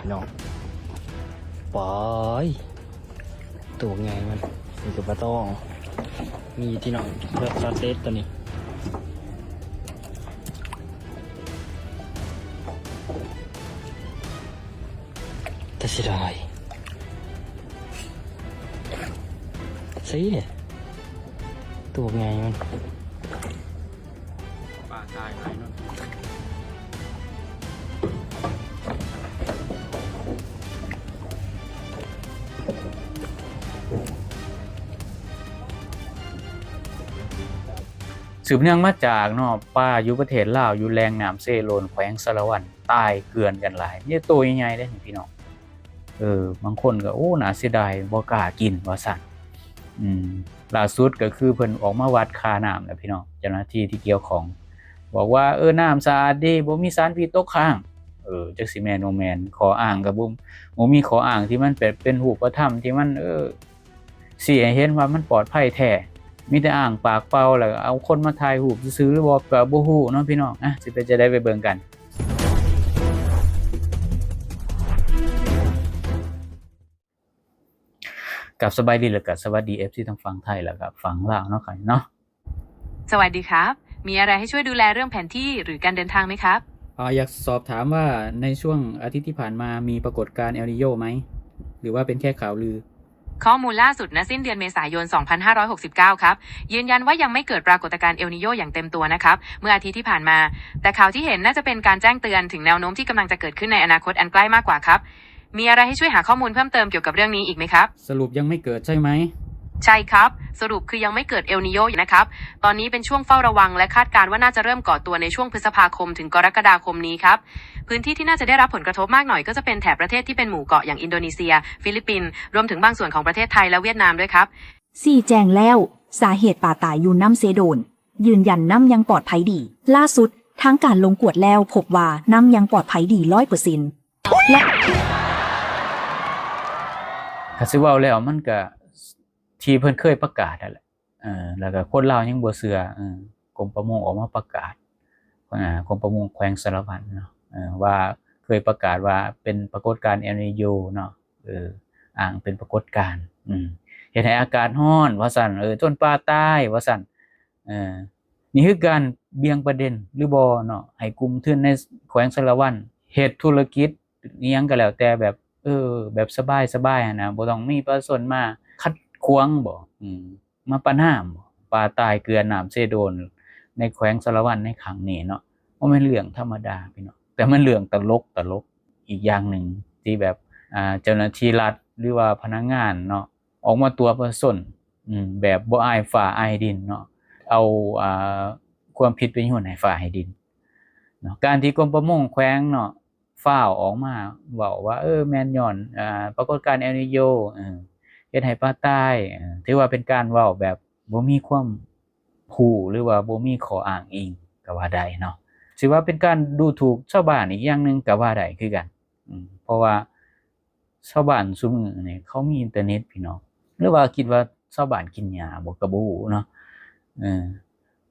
พี่น้องปอยตัวไงมันมีกับปลาต้องมีที่น้องเลือกซอสเซตตัวนี้แต่เสียดายสิเนี่ยตัวไงมันปลาตายหายเนาะสืบเนื่องมาจากเนาะป้าอยู่ประเทศลาวอยู่แรงน้ำเซโลนแขวงสะระวันตายเกลื่อนกันหลายนี่ตัวใหญ่ๆได้พี่น้องบางคนก็โอ้น่าเสียดายบ่กล้ากินว่าซั่นล่าสุดก็คือเพิ่นออกมาวัดค่าน้ำแล้วพี่น้องเจ้าหน้าที่ที่เกี่ยวข้องบอกว่าน้ำสะอาดดีบ่มีสารพิษตกค้างจักสิแม่นบ่แม่นขออ้างก็บ่มีขออ้างที่มันเป็นรูปธรรมที่มันสิให้เห็นว่ามันปลอดภัยแท้มีแต่อ่างปากเปล่าแล้วเอาคนมาถ่ายรูปซื้อหรือบ่ก็บ่ฮู้เนาะพี่น้องสิไปจะได้ไปเบิ่งกันกับสบายดีแล้วก็สวัสดี FC ทั้งฝั่งไทยแล้วก็ฝั่งลาวเนาะครับเนาะสวัสดีครับมีอะไรให้ช่วยดูแลเรื่องแผนที่หรือการเดินทางไหมครับอยากสอบถามว่าในช่วงอาทิตย์ที่ผ่านมามีปรากฏการณ์เอลนีโญไหมหรือว่าเป็นแค่ข่าวลือข้อมูลล่าสุดณสิ้นเดือนเมษายน 2569 ครับยืนยันว่ายังไม่เกิดปรากฏการณ์เอลนีโญอย่างเต็มตัวนะครับเมื่ออาทิตย์ที่ผ่านมาแต่ข่าวที่เห็นน่าจะเป็นการแจ้งเตือนถึงแนวโน้มที่กำลังจะเกิดขึ้นในอนาคตอันใกล้มากกว่าครับมีอะไรให้ช่วยหาข้อมูลเพิ่มเติมเกี่ยวกับเรื่องนี้อีกไหมครับสรุปยังไม่เกิดใช่ไหมใช่ครับสรุปคือยังไม่เกิดเอลนีโญนะครับตอนนี้เป็นช่วงเฝ้าระวังและคาดการณ์ว่าน่าจะเริ่มก่อตัวในช่วงพฤษภาคมถึงกรกฎาคมนี้ครับพื้นที่ที่น่าจะได้รับผลกระทบมากหน่อยก็จะเป็นแถบประเทศที่เป็นหมู่เกาะอย่างอินโดนีเซียฟิลิปปินส์รวมถึงบางส่วนของประเทศไทยและเวียดนามด้วยครับแจ้งแล้วสาเหตุป่าตายอยู่น้ำเซโดนยืนยันน้ำยังปลอดภัยดีล่าสุดทางการลงกวดแล้วพบว่าน้ำยังปลอดภัยดี 100% และถ้าสิเว้าแล้วมันก็ที่เพิ่นเคยประกาศนั่นแหละแล้วก็คนลาวยังบ่เชื่อกรมประมงออกมาประกาศกรมประมงแขวงสะระวันเนาะว่าเคยประกาศว่าเป็นปรากฏการณ์เอลนีโญเนาะอ้างเป็นปรากฏการณ์เฮ็ดให้อากาศร้อนว่าซั่นจนปลาตายว่าซั่นนี่คือการเบี่ยงประเด็นหรือบ่เนาะให้กลุ่มทุนในแขวงสะระวันเฮ็ดธุรกิจอิหยังก็แล้วแต่แบบแบบสบายๆนะบ่ต้องมีประชาชนมาขัดขวางบ่มาประณามบ่ปลาตายเกลือน้ำเซโดนในแขวงสะระวันในครั้งนี้เนาะบ่แม่นเรื่องธรรมดาพี่น้องแต่มันเรื่องตลกอีกอย่างหนึ่งที่แบบเจ้าหน้าที่รัฐหรือว่าพนักงานเนาะออกมาตัวประชาชนแบบบ่อายฟ้าอายดินเนาะเอาความผิดไปโยนให้ฟ้าให้ดินเนาะการที่กรมประมงแขวงเนาะฟ้าวออกมาเว้าว่าแม่นย้อนปรากฏการณ์เอลนีโญเฮ็ดให้ปลาตายถือว่าเป็นการเว้าแบบบ่มีความรู้หรือว่าบ่มีข้ออ้างอิงก็ว่าได้เนาะสิว่าเป็นการดูถูกชาวบ้านอีกอย่างนึงก็ว่าได้คือกันเพราะว่าชาวบ้านซุมื้อนี่เขามีอินเทอร์เน็ตพี่น้องหรือว่าคิดว่าชาวบ้านกินหญ้าบ่ก็บ่รู้เนาะ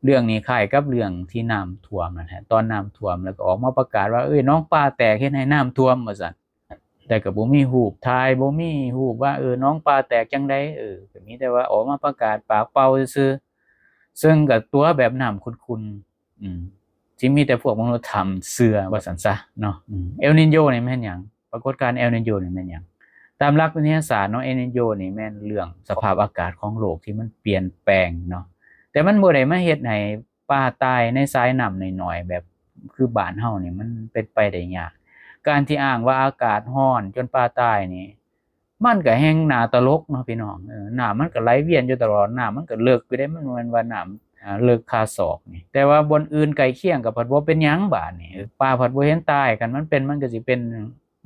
เรื่องนี้คล้ายกับเรื่องที่น้ำท่วมนั่นแหละตอนน้ำท่วมแล้วก็ออกมาประกาศว่าน้องปลาแตกเฮ็ดให้น้ำท่วมว่าซั่นแต่ก็บ่มีรูปถ่ายบ่มีรูปว่าน้องปลาแตกจังได๋ก็มีแต่ว่าออกมาประกาศปากเปล่าซื่อๆซึ่งก็ตัวแบบน้ำขุ่นๆที่มีแต่พวกมนุษย์ทำเชื่อว่าซั่นซะเนาะเอลนิโญนี่แม่นหยังปรากฏการณ์เอลนิโญนี่แม่นหยังตามหลักวิทยาศาสตร์เนาะเอลนิโญนี่แม่นเรื่องสภาพอากาศของโลกที่มันเปลี่ยนแปลงเนาะแต่มันบ่ได้มาเฮ็ดให้ปลาตายในสายน้ำน้อยๆแบบคือบ้านเฮานี่มันเป็นไปได้ยากการที่อ้างว่าอากาศร้อนจนปลาตายนี่มันก็แฮงน่าตลกเนาะพี่น้องน้ำมันก็ไหลเวียนอยู่ตลอดน้ำมันก็เลิกอยู่ได้มันบ่แม่นว่าน้ำเลิกคาศอกนี่แต่ว่าบนอื่นใกล้เคียงก็ผัดบ่เป็นหยังบาดนี่ปลาผัดบ่เห็นตายกันมันก็สิเป็น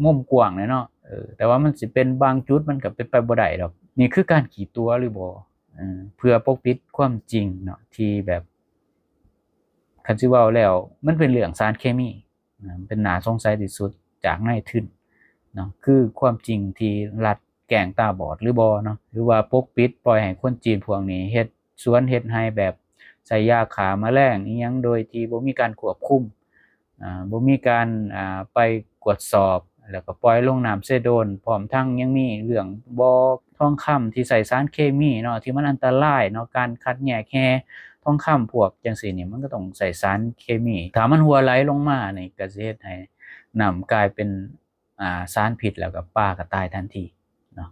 มุมกว้างเนาะแต่ว่ามันสิเป็นบางจุดมันก็เป็นไปบ่ได้ดอกนี่คือการขี้ตัวหรือบ่เพื่อปกปิดความจริงเนาะที่แบบคันสิเว้าแล้วมันเป็นเรื่องสารเคมีเป็นน่าสงสัยที่สุดจากนายทุนเนาะคือความจริงที่รัฐแกล้งตาบอดหรือบ่เนาะหรือว่าปกปิดปล่อยให้คนจีนพวกนี้เฮ็ดสวนเฮ็ดไร่แบบใส่ยาฆ่าแมลงอีหยังโดยที่บ่มีการควบคุมบ่มีการไปตรวจสอบ แล้วก็ปล่อยลงน้ำเซโดนพร้อมทั้งยังมีเรื่องบ่อทองคำที่ใส่สารเคมีเนาะที่มันอันตรายเนาะการคัดแยกแร่ทองคำพวกจังซี่นี่มันก็ต้องใส่สารเคมีถ้ามันหัวไหลลงมานี่ก็สิเฮ็ดให้น้ำกลายเป็นสารพิษแล้วก็ปลาก็ตายทันทีเนาะ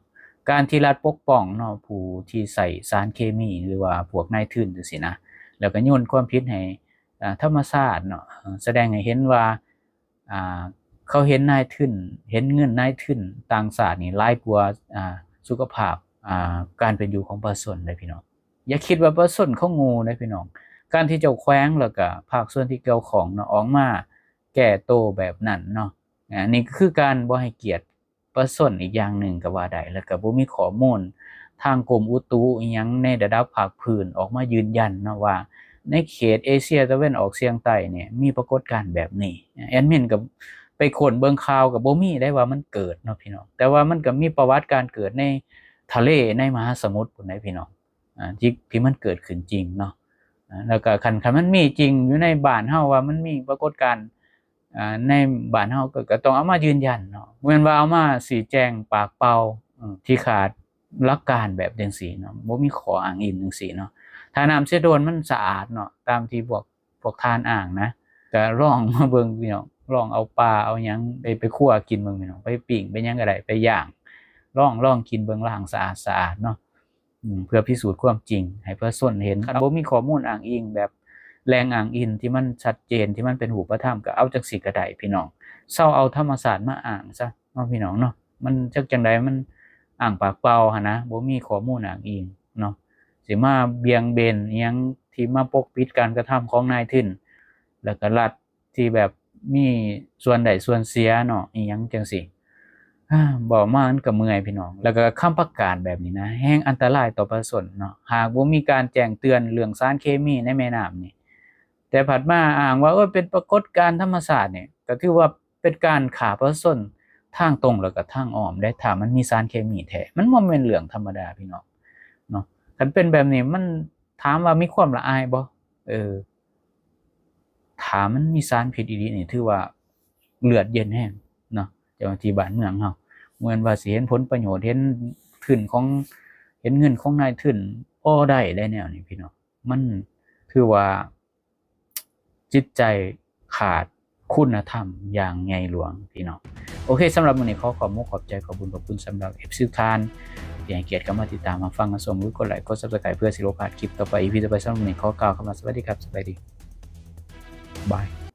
การที่รัฐปกป้องเนาะผู้ที่ใส่สารเคมีหรือว่าพวกนายทุนจังซี่นะแล้วก็โยนความผิดให้ธรรมชาติเนาะแสดงให้เห็นว่าเขาเห็นนายทุนเห็นเงินนายทุนต่างชาตินี่หลายกว่าสุขภาพการเป็นอยู่ของประชาชนเลยพี่น้องอย่าคิดว่าประชาชนเขาโง่นะพี่น้องการที่เจ้าแขวงแล้วก็ภาคส่วนที่เกี่ยวข้องเนาะออกมาแก้โต้แบบนั้นเนาะนี่คือการบ่ให้เกียรติประชาชนอีกอย่างหนึ่งก็ว่าได้แล้วก็บ่มีข้อมูลทางกรมอุตุอีหยังในระดับภาคพื้นออกมายืนยันเนาะว่าในเขตเอเชียตะวันออกเฉียงใต้เนี่ยมีปรากฏการณ์แบบนี้แอดมินกับไปค้นเบิ่งข่าวกับบ่มีได้ว่ามันเกิดเนาะพี่น้องแต่ว่ามันก็มีประวัติการเกิดในทะเลในมหาสมุทรพุ่นนะพี่น้องที่มันเกิดขึ้นจริงเนาะแล้วก็คันมันมีจริงอยู่ในบ้านเฮาว่ามันมีปรากฏการณ์ในบ้านเฮาก็ต้องเอามายืนยันเนาะเหมือนว่าเอามาสีแจงปากเปล่าที่ขาดหลักการแบบจังซี่เนาะบ่มีข้ออ้างอิงจังซี่เนาะถ้าน้ำเสโดนมันสะอาดเนาะตามที่พวกทานอ่างนะก็ลองมาเบิ่งพี่น้องลองเอาปลาเอาหยังไปคั่วกินเบิ่งพี่น้องไปปิ้งไปหยังก็ได้ไปย่างลองกินเบิ่งล้างสะอาดเนาะเพื่อพิสูจน์ความจริงให้ประชาชนเห็นบ่มีข้อมูลอ้างอิงแบบแรงอ้างอิงที่มันชัดเจนที่มันเป็นรูปธรรมก็เอาจังซี่ก็ได้พี่น้องเซาเอาธรรมศาสตร์มาอ้างซะเนาะพี่น้องเนาะมันจังได๋มันอ้างปากเปล่าหั่นนะบ่มีข้อมูลอ้างอิงเนาะสิมาเบี่ยงเบนอิหยังที่มาปกปิดการกระทำของนายทุนแล้วก็รัฐที่แบบมีส่วนใดส่วนเสียเนาะอีหยังจังซี่บอกมามันก็เมื่อยพี่น้องแล้วก็คำประกาศแบบนี้นะแห้งอันตรายต่อประชาชนเนาะหากบ่มีการแจ้งเตือนเรื่องสารเคมีในแม่น้ำนี่แต่ผัดมาอ้างว่าเป็นปรากฏการณ์ธรรมชาตินี่ก็ถือว่าเป็นการฆ่าประชาชนทางตรงแล้วก็ทางอ้อมได้ถ้ามันมีสารเคมีแท้มันบ่แม่นเรื่องธรรมดาพี่น้องเนาะคันเป็นแบบนี้มันถามว่ามีความละอายบ่ถามมันมีสารพิษอีหลีนี่ถือว่าเลือดเย็นแห้งเนาะเจ้าหน้าที่บ้านเมืองเฮาเหมือนว่าสิเห็นผลประโยชน์เห็นเงินของนายทุนได้แนวนี้พี่น้องมันถือว่าจิตใจขาดคุณธรรมอย่างใหญ่หลวงพี่น้องโอเคสำหรับวันนี้ขอบใจขอบคุณสำหรับ FC ทุกท่านที่ให้เกียรติเข้ามาติดตามมาฟังมาชมหรือกดไลค์กด Subscribe เพื่อสิบ่พลาดคลิปต่อไป EP ต่อไปสำหรับวันนี้ขอกล่าวคำว่าสวัสดีครับสวัสดีบาย